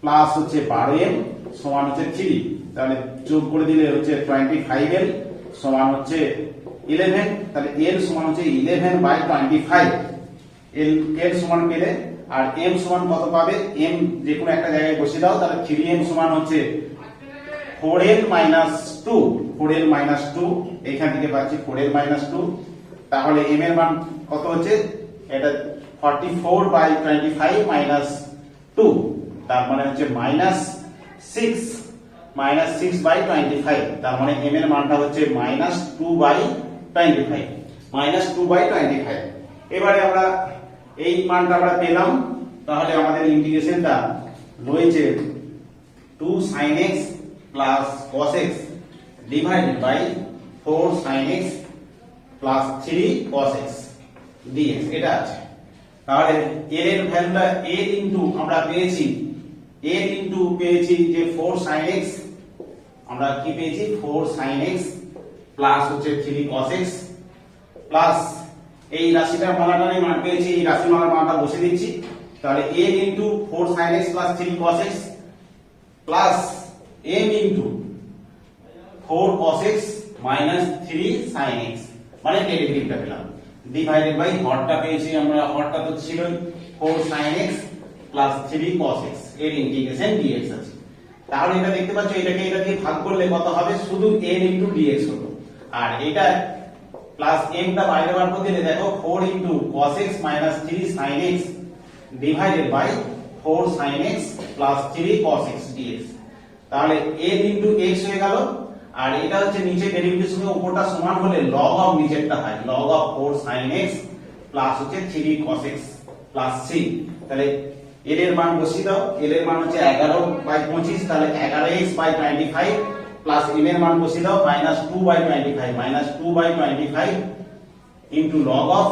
প্লাস হচ্ছে 12m সমান হচ্ছে 3, তাহলে যোগ করে দিলে হচ্ছে 25l সমান হচ্ছে 11, তাহলে l সমান হচ্ছে 11/25, l সমান পেলে আর m সমান কত পাবে, m যে কোনো একটা জায়গায় বসিয়ে দাও, তাহলে 3m সমান হচ্ছে 4l মাইনাস 2, 4l মাইনাস 2 এখান থেকে পাচ্ছি 4l মাইনাস 2, তাহলে m এর মান কত হচ্ছে এটা 44/25 মাইনাস 2, তার মানে হচ্ছে মাইনাস 6/25, তার মানে m এর মানটা হচ্ছে মাইনাস 2/25। এবারে আমরা এই মানটা আমরা পেলাম, তাহলে আমাদের ইন্টিগ্রেশনটা রয়েছে 2 sin x plus cos x divided by 4 sin x plus 3 cos x dx, এটা আছে। তাহলে l এর ভ্যালুটা l ইনটু আমরা পেয়েছি l ইনটু পেয়েছি যে 4 sin x, আমরা কি পেয়েছি 4 sin x প্লাস হচ্ছে 3 cos x প্লাস এই রাশিটার মালাটারই মান পেয়েছি, এই রাশিমালার মানটা বসে দিচ্ছি, তাহলে l into 4 sin x plus 3 cos x plus m into 4 cos x minus 3 sin x মানে ডেরিভেটিভটা পেলাম, ডিভাইডেড বাই হরটা পেয়েছি আমরা, হরটা তো ছিল 4 sin x plus 3 cos x এর ইন্টিগ্রেশন dx আছে। তাহলে এটা দেখতে পাচ্ছ এটাকে এটা দিয়ে ভাগ করলে কত হবে, শুধু l ইনটু dx হলো, আর এটা প্লাস m টা বাইরে বার করে দিলে দেখো 4 into cos x minus 3 sin x divided by 4 sin x plus 3 cos x dx, তাহলে l ইনটু x হয়ে গেল, আর এটা হচ্ছে নিচে ডেরিভেটিভ সঙ্গে উপরটা সমান হলে log অফ নিচেরটা হয়, log of 4 sin x plus হচ্ছে 3 cos x প্লাস c, তাহলে l এর মান বসিয়ে দাও, l এর মান হচ্ছে 11/25, তাহলে 11x/25 প্লাস m এর মান বসিয়ে দাও minus 2/25 into log of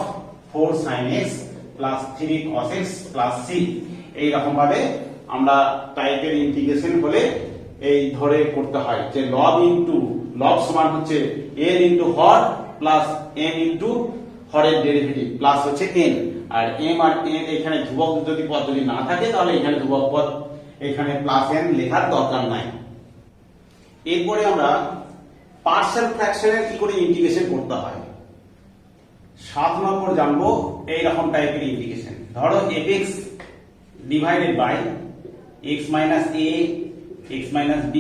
4 sin x plus 3 cos x plus c। এই রকম ভাবে আমরা টাইপের ইন্টিগ্রেশন হলে এই ধরে করতে হয় যে লব সমান হচ্ছে l ইনটু হর প্লাস m ইনটু হরের ডেরিভেটিভ প্লাস হচ্ছে n, আর m আর n এখানে ধ্রুবক যদি পদ যদি না থাকে তাহলে এখানে ধ্রুবক পদ এখানে প্লাস n লেখার দরকার নাই। এরপরে আমরা পার্শিয়াল ফ্র্যাকশনের কি করে ইন্টিগ্রেশন করতে হয় 7 নম্বর জানবো। এই রকম টাইপের ইন্টিগ্রেশন, ধরো fx divided by x minus a, x minus b,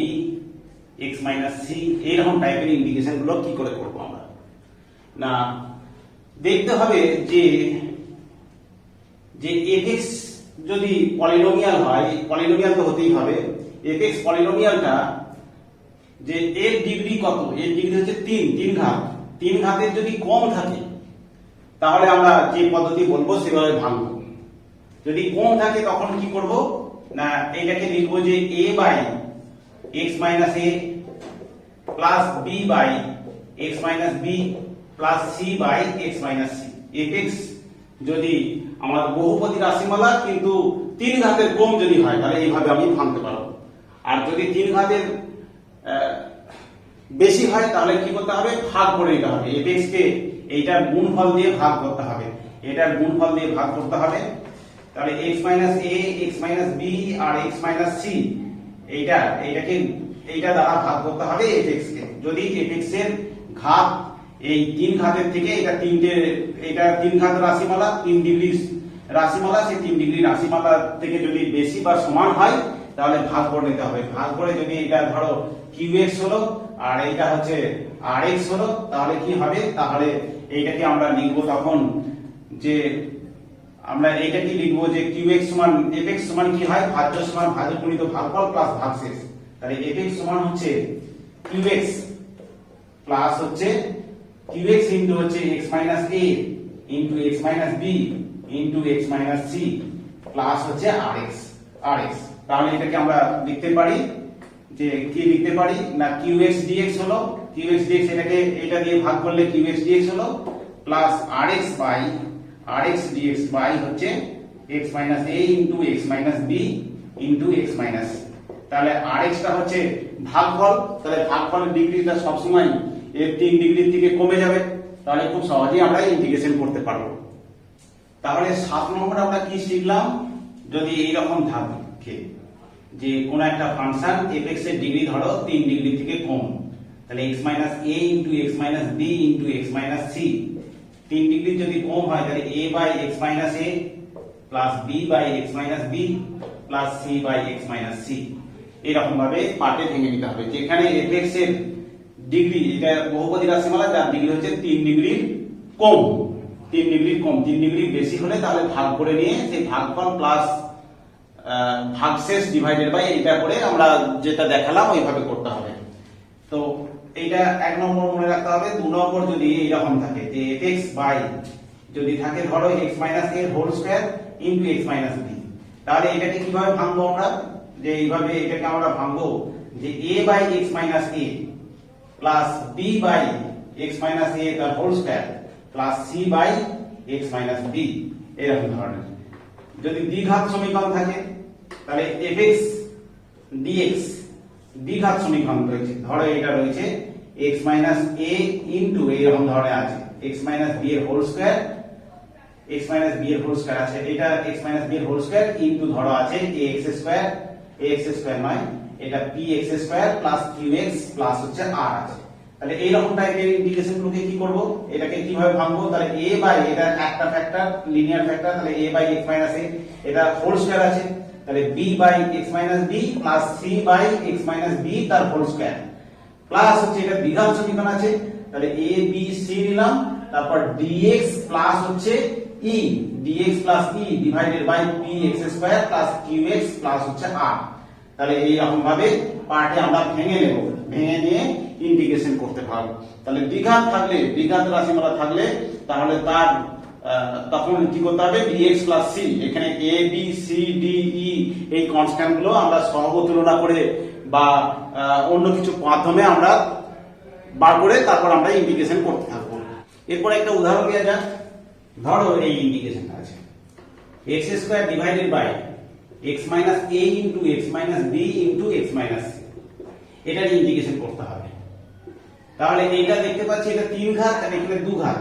x minus c, এইরকম টাইপের ইন্টিগ্রেশন গুলো কি করে করবো আমরা না দেখতে হবে যে fx যদি পলিনোমিয়াল হয়, পলিনোমিয়াল তো হতেই হবে, fx পলিনোমিয়ালটা যে এর ডিগ্রি কত, এর ডিগ্রি হচ্ছে 3 ঘাত, 3 ঘাতের যদি কম থাকে তাহলে আমরা যে পদ্ধতি বলবো সেভাবে ভাঙবো, যদি কম থাকে তখন কি করব না এটাকে লিখবো যে a by x minus a plus b by x minus b plus c by x minus c। fx যদি আমার বহুপদী রাশিমালা কিন্তু 3 ঘাতের কম যদি হয় তাহলে এইভাবে আমি ভাঙতে পারবো, আর যদি 3 ঘাতের বেশি হয় তাহলে কি করতে হবে, ভাগ করে দিতে হবে। fx কে এইটার গুণফল দিয়ে ভাগ করতে হবে, এটার গুণফল দিয়ে ভাগ করতে হবে। তাহলে x minus a, x minus b আর x মাইনাস c এইটা দ্বারা ভাগ করতে হবে fx কে। যদি fx এর ঘাত এই 3 ঘাতের থেকে এটা তিন ঘাত রাশিমালা, 3 ডিগ্রি রাশিমালা, সেই 3 ডিগ্রি রাশিমালা থেকে যদি বেশি বা সমান হয় তাহলে ভাগ করে নিতে হবে। ভাগ করে যদি এটা ধরো qx হলো আর এইটা হচ্ছে rx হলো, তাহলে কি হবে, তাহলে এইটাকে আমরা লিখবো তখন যে আমরা এইটা কি লিখবো যে qx সমান fx সমান কি হয়, ভাজ্য সমান ভাজ্য গুণিত ভাগফল প্লাস ভাগশেষ। তাহলে fx সমান হচ্ছে qx প্লাস হচ্ছে qx ইনটু হচ্ছে x minus a into x minus b into x minus c plus হচ্ছে rx। তাহলে এটাকে আমরা লিখতে পারি যে কি লিখতে পারি না, qx dx হলো, qx dx এটাকে এটা দিয়ে ভাগ করলে qx dx হলো প্লাস rx dx বাই হচ্ছে x minus a into x minus b into x minus. তাহলে rx টা হচ্ছে ভাগফল, তাহলে ভাগফলের ডিগ্রিটা সবসময় এর 3 ডিগ্রি থেকে কমে যাবে, তাহলে খুব সহজেই আমরা ইন্টিগ্রেশন করতে পারবো। তাহলে 7 নম্বরে আমরা কি শিখলাম, যদি এইরকম থাকে যে কোন একটা ফাংশন fx এর ডিগ্রি ধরো 3 ডিগ্রি থেকে কম, তাহলে x minus a into x minus b into x minus c 3 degree যদি কম হয় তাহলে a by x minus a plus b by x minus b plus c by x minus c। এরকম ভাবে পার্টে ভেঙে নিতে হবে, যেখানে fx এর ডিগ্রি, এটা বহুপদী রাশিমালা যার ডিগ্রি হচ্ছে 3 ডিগ্রির কম, 3 ডিগ্রি বেশি হলে তাহলে ভাগ করে নিয়ে সেই ভাগফল প্লাস ভাগশেষ ডিভাইডেড বাই এটা করে আমরা যেটা দেখালাম ওইভাবে করতে হবে। তো এইটা 1 নম্বর মনে রাখতে হবে। 2 নম্বর যদি এইরকম থাকে যে fx বাই যদি থাকে ধরো x minus a whole square into x minus b, তাহলে এটাকে কিভাবে ভাঙবো আমরা, যে এইভাবে এটাকে আমরা ভাঙবো যে a by x minus a plus b by x minus a তার whole square plus c by x minus b, এরকম ধরনের। যদি দ্বিঘাত সমীকরণ থাকে তাহলে fx dx দ্বিঘাত সমীকরণ রয়েছে, ধরো এটা রয়েছে x মাইনাস a ইনটু এরকম ধরনের আছে x মাইনাস b এর whole square, x minus b এর হোল স্কয়ার আছে, এটা x মাইনাস b এর হোল স্কয়ার ইনটু ধরো আছে ax স্কয়ার নয় এটা px square plus qx plus হচ্ছে r আছে। তাহলে এইরকম টাইপের ইন্টিগ্রেশন গুলোকে কি করব, এটাকে কিভাবে ভাঙবো, তাহলে a বাই এটা একটা ফ্যাক্টর লিনিয়ার ফ্যাক্টর, তাহলে a by x minus a এটা হোল স্কয়ার আছে, তাহলে b by x minus b plus c by x minus b তার হোল স্কয়ার প্লাস হচ্ছে এটা দ্বিঘাত সমীকরণ আছে, তাহলে a b c নিলাম, তারপর dx প্লাস হচ্ছে e dx plus e divided by px square plus qx plus হচ্ছে r। তাহলে এই রকম ভাবে পার্টে আমরা ভেঙে নেব, ভেঙে নিয়ে ইন্টিগ্রেশন করতে পারবো। তাহলে দ্বিঘাত রাশিমালা থাকলে তাহলে তার তখন কি করতে হবে, dx প্লাস c, এখানে a b c d e এই কনস্ট্যান্ট গুলো আমরা সহগ তুলনা করে বা অন্য কিছু মাধ্যমে আমরা বার করে তারপর আমরা ইন্টিগ্রেশন করতে থাকবো। এরপর একটা উদাহরণ দেওয়া যাক। ধরো এই ইন্টিগ্রেশনটা আছে x square divided by x minus a into x minus b into x minus c, এটার ইন্টিগ্রেশন করতে হবে। তাহলে এইটা দেখতে পাচ্ছি এটা 3 ঘাত আর এখানে 2 ঘাত,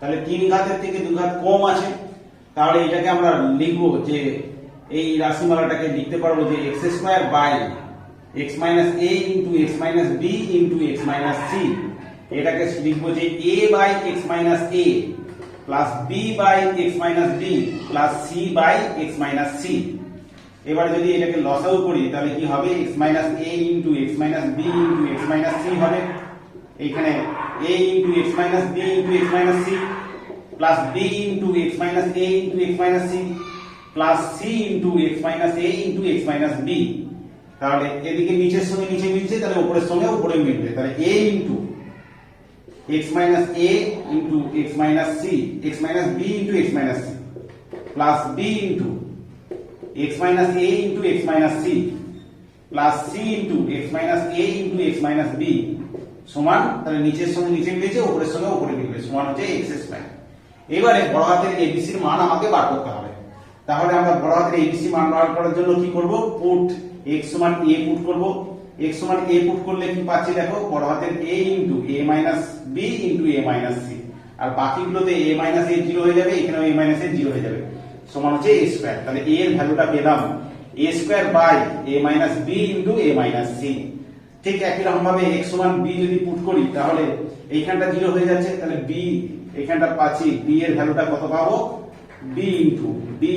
তাহলে 3 ঘাতের থেকে 2 ঘাত কম আছে, তাহলে এটাকে আমরা লিখবো যে এই রাশিমালাটাকে লিখতে পারবো যে x square by x minus a into x minus b into x minus c, এটাকে লিখবো যে a by x minus a plus b by x minus b plus c by x minus c। এবারে যদি এটাকে লসাগু করি তাহলে কি হবে, x minus a into x minus b into x minus c হবে, এখানে a into x minus b into x minus c plus b into x minus a into x minus c plus c into x minus a into x minus b। তাহলে এদিকে নিচের সঙ্গে নিচে মিলছে, তাহলে উপরের সঙ্গে উপরে মিলবে, তাহলে a into x minus a into x minus c x minus b into x minus c plus b into x minus a into x minus c plus c into x minus a into x minus b সমান, তাহলে নিচের সঙ্গে নিচে মিলেছে উপরের সঙ্গে উপরে মিলবে, সমান হচ্ছে x স্কয়ার। এবারে বড় হাতের abc এর মান আমাকে বার করতে হবে। তাহলে আমরা বড় হাতের abc মান বার করার জন্য কি করব, পুট x সমান a পুট করব, x সমান a পুট করলে কি পাচ্ছি দেখো, বড় হাতের a into a minus b into a minus c, আর বাকিগুলোতে a মাইনাস a 0 হয়ে যাবে, এখানেও a মাইনাস a 0 হয়ে যাবে, সমান হচ্ছে a স্কয়ার। তাহলে a এর ভ্যালুটা পেলাম a square by a minus b into a minus c। ঠিক একই রকম ভাবে x সমান b যদি পুট করি তাহলে এইখানটা 0 হয়ে যাচ্ছে, তাহলে b এখানটা পাচ্ছি b এর ভ্যালুটা কত পাবো, b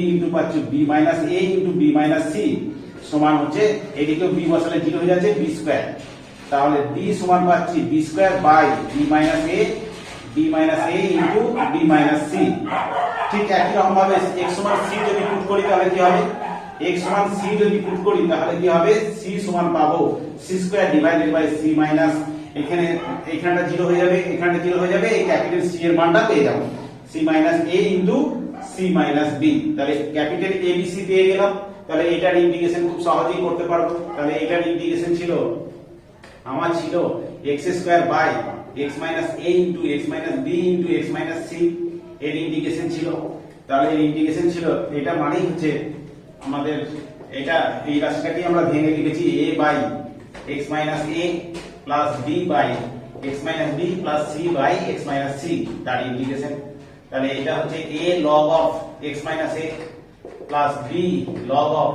ইনটু পাচ্ছি b minus a into b minus c সমান হচ্ছে, এদিকেও b বসালে 0 হয়ে যাচ্ছে b স্কয়ার, তাহলে b সমান পাচ্ছি b square by b minus a into b minus c। ঠিক একই রকম ভাবে x সমান c যদি পুট করি তাহলে কি হবে, x সমান c যদি পুট করি তাহলে কি হবে, c সমান পাবো c square divided by c minus, এখানটা 0 হয়ে যাবে, এখানটা 0 হয়ে যাবে, এই ক্যাপিটাল c এর মানটা পেয়ে যাব c minus a into c minus b। তাহলে ক্যাপিটাল a b c পেয়ে গেলাম। তাহলে এটার ইন্টিগ্রেশন খুব সহজেই করতে পারবো। তাহলে এটার ইন্টিগ্রেশন ছিল আমার ছিল x square by x minus a into x minus b into x minus c এর ইন্টিগ্রেশন ছিল। তাহলে এর ইন্টিগ্রেশন ছিল, এটা মানেই হচ্ছে আমাদের এটা, এই রাশিটাকে আমরা ভেঙে লিখেছি a by x minus a plus b by x minus b plus c by x minus c, তার ইন্টিগ্রেশন। তাহলে এটা হচ্ছে a log of x minus a plus b log of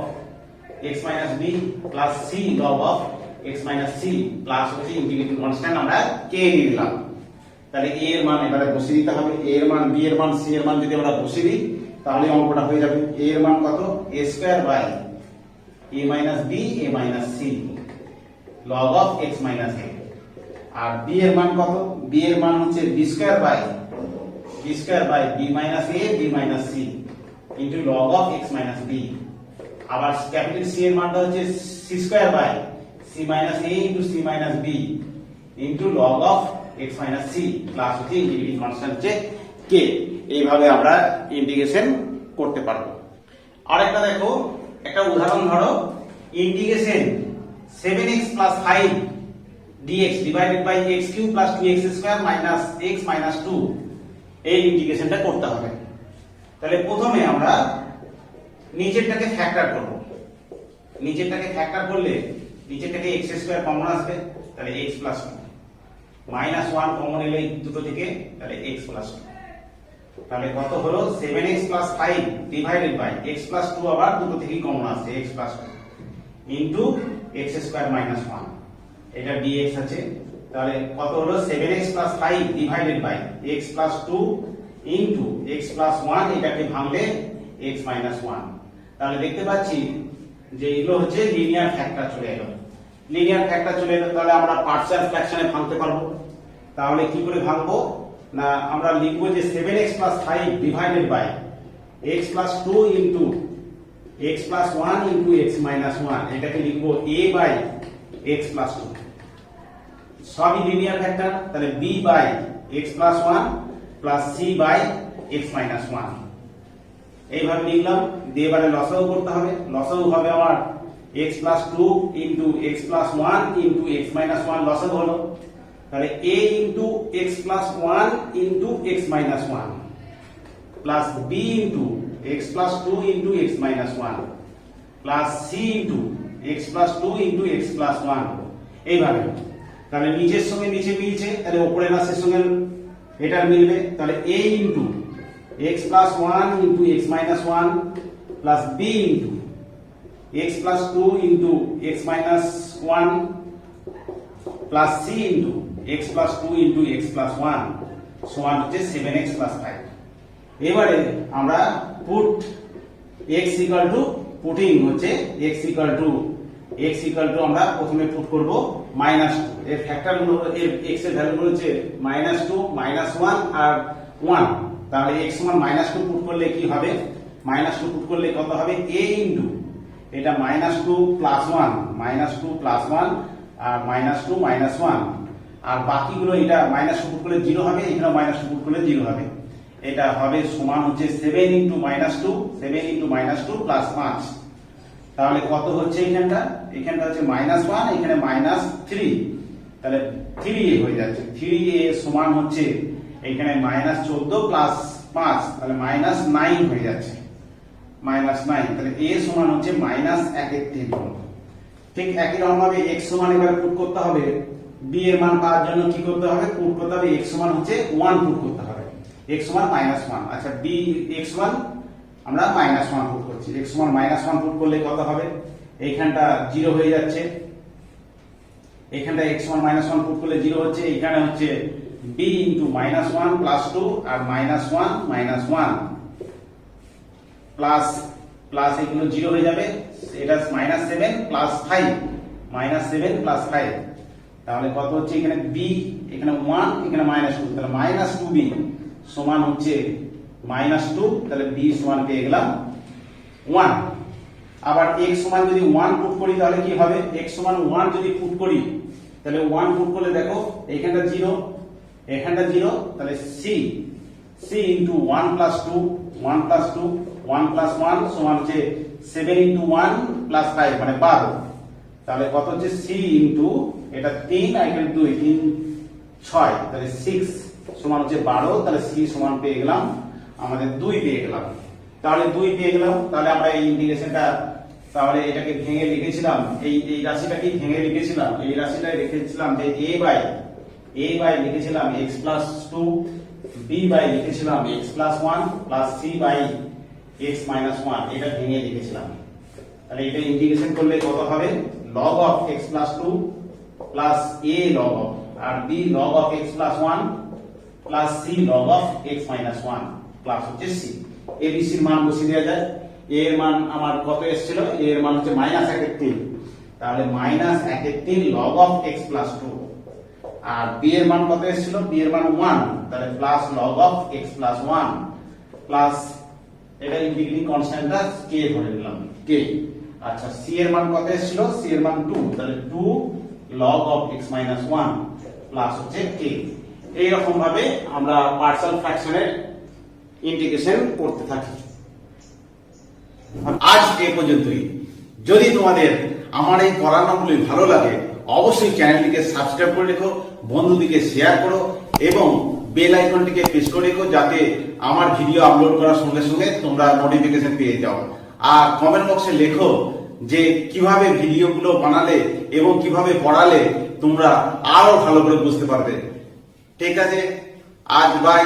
x minus b plus c log of x minus c plus হচ্ছে integrating constant আমরা k নিয়ে নিলাম। তাহলে a এর মান এবারে বসিয়ে দিতে হবে, a এর মান b এর মান c এর মান যদি আমরা বসিয়ে দিই তাহলে অঙ্কটা হয়ে যাবে a এর মান কত, a square by a minus b a minus c log of x minus a, আর b এর মান কত, b এর মান হচ্ছে b square by b minus a b minus c into log of x minus b। আবার capital c এর মানটা হচ্ছে c square by c minus a into c minus b into log of x minus c plus হচ্ছে integrating constant হচ্ছে k। এইভাবে আমরা integration করতে পারবো। আরেকটা দেখো, একটা উদাহরণ ধরো, integration 7x plus 5 dx divided by x cube plus 2x square minus x minus 2, এই ইন্টিগ্রেশনটা করতে হবে। তাহলে প্রথমে আমরা নিচেরটাকে ফ্যাক্টর করব। নিচেরটাকে ফ্যাক্টর করলে নিচেরটাকে x স্কয়ার কমন আসবে, তাহলে x প্লাস 2 মাইনাস 1 কমন এলে দুটো থেকে, তাহলে x প্লাস 2, তাহলে কত হলো 7x plus 5 divided by x plus 2, আবার দুটো থেকে কমন আসছে x plus 2 into x square minus 1, এটা dx আছে। তাহলে কত হলো 7x plus 5 divided by x plus 2 into x plus 1, এটাকে ভাঙলে x মাইনাস 1। তাহলে দেখতে পাচ্ছি যে এগুলো হচ্ছে লিনিয়ার ফ্যাক্টর চলে এলো, তাহলে আমরা পার্শিয়াল ফ্র্যাকশনে ভাঙতে পারবো। তাহলে কি করে ভাঙবো না, আমরা লিখবো যে 7x plus 5 divided by x plus 2 into x plus 1 into x minus 1, এটাকে লিখবো a বাই x প্লাস 2, সবই লিনিয়ার ফ্যাক্টর। তাহলে b by x plus 1 plus c by x minus 1, এইভাবে লিখলাম। দিয়ে এবারে লসাগু করতে হবে। লসাগু হবে আমার x plus 2 into x plus 1 into x minus 1 লসাগু হলো। তাহলে a into x plus 1 into x minus 1 plus b into x plus 2 into x minus 1 plus c into x plus 2 into x plus 1, এইভাবে। তাহলে নিচের সঙ্গে নিচে মিলছে, তাহলে উপরের রাশির সঙ্গে এটা মিলবে। তাহলে a into x plus 1 into x minus 1 plus b into x plus 2 into x minus 1 plus c into x plus 2 into x plus 1 সমান হচ্ছে 7x প্লাস 5। এবারে আমরা put x equal to, putting হচ্ছে x ইকুয়াল টু আমরা প্রথমে put করব -2, এর factor গুলো, এর x এর ভ্যালু গুলো হচ্ছে -2 -1 আর 1। তাহলে x সমান -2 পুট করলে কি হবে, -2 পুট করলে কত হবে, a ইনটু এটা -2 প্লাস 1 আর -2 -1, আর বাকিগুলো এটা -2 পুট করলে 0 হবে, এখানে -2 পুট করলে 0 হবে। এটা হবে সমান হচ্ছে 7 ইনটু -2 প্লাস 5। তাহলে কত হচ্ছে এখানটা হচ্ছে -1, এখানে -3, তাহলে 3a হয়ে যাচ্ছে। 3a সমান হচ্ছে এখানে -14 প্লাস 5, তাহলে -9 হয়ে যাচ্ছে, -9। তাহলে a সমান হচ্ছে -1/3। ঠিক একই রকম ভাবে x সমান এবারে পুট করতে হবে, b এর মান পাওয়ার জন্য কি করতে হবে, পুট করতে হবে x সমান হচ্ছে 1 পুট করতে হবে, x সমান -1। আচ্ছা b x সমান আমরা -1 পুট করছি, x সমান -1 পুট করলে কত হবে, এইখানটা 0 হয়ে যাচ্ছে, এইখানটা x সমান -1 পুট করলে 0 হচ্ছে, এখানে হচ্ছে b ইনটু -1 প্লাস 2 আর -1 প্লাস প্লাস এগুলো 0 হয়ে যাবে, এটা -7 প্লাস 5 -7 প্লাস 5, তাহলে কত হচ্ছে এখানে b, এখানে 1, এখানে -2, তাহলে -2b সমান হচ্ছে -2, তাহলে b সমান পেয়ে গেলাম 1। আবার x সমান যদি 1 পুট করি তাহলে কি হবে, x সমান 1 যদি পুট করি তাহলে 1 পুট করলে দেখো এইখানটা 0, এখানটা 0, তাহলে c into 1 plus 2 1 plus 2 1 plus 1 সমান হচ্ছে 7 ইনটু 1 প্লাস 5 মানে 12, তাহলে কত হচ্ছে c ইনটু এটা 3 আর এখানে 2 3 6, তাহলে 6 সমান হচ্ছে 12, তাহলে c সমান পেয়ে গেলাম আমাদের 2 পেয়ে গেলাম, তাহলে 2 পেয়ে গেলাম। তাহলে আমরা এই ইন্টিগ্রেশনটা তাহলে এটাকে ভেঙে লিখেছিলাম, এই রাশিটাকে ভেঙে লিখেছিলাম, এই রাশিটাই লিখেছিলাম যে a বাই লিখেছিলাম x প্লাস 2, b বাই লিখেছিলাম x plus 1 plus c by x minus 1, এটা ভেঙে লিখেছিলাম। তাহলে এটা ইন্টিগ্রেশন করলে কত হবে, log of x plus 2 plus a log of আর b log of x plus 1 plus c log of x minus 1 plus হচ্ছে c। a b c এর মান বসিয়ে দেওয়া যায়, a এর মান আমার কত এসেছিল, a এর মান হচ্ছে -1/3, তাহলে -1/3 log of x প্লাস 2, আর b এর মান কত এসেছিল, b এর মান 1, তাহলে plus log of x plus 1 plus এটা ইন্টিগ্রেটিং কনস্ট্যান্টটা k ধরে নিলাম k। আচ্ছা c এর মান কত এসেছিল, c এর মান 2, তাহলে 2 log of x minus 1 plus হচ্ছে k। এই রকম ভাবে আমরা পার্শিয়াল ফ্র্যাকশনের ইন্টিগ্রেশন করতে থাকি। আজ এই পর্যন্তই। যদি তোমাদের আমার এই পড়ানোগুলি ভালো লাগে অবশ্যই চ্যানেলটিকে সাবস্ক্রাইব করে রেখো, বন্ধুদিকে শেয়ার করো এবং বেল আইকনটিকে প্রেস করে রেখো যাতে আমার ভিডিও আপলোড করার সঙ্গে সঙ্গে তোমরা নোটিফিকেশন পেয়ে যাও। আর কমেন্ট বক্সে লেখো যে কিভাবে ভিডিওগুলো বানালে এবং কিভাবে পড়ালে তোমরা আরো ভালো করে বুঝতে পারবে। ঠিক আছে, আজ বাই।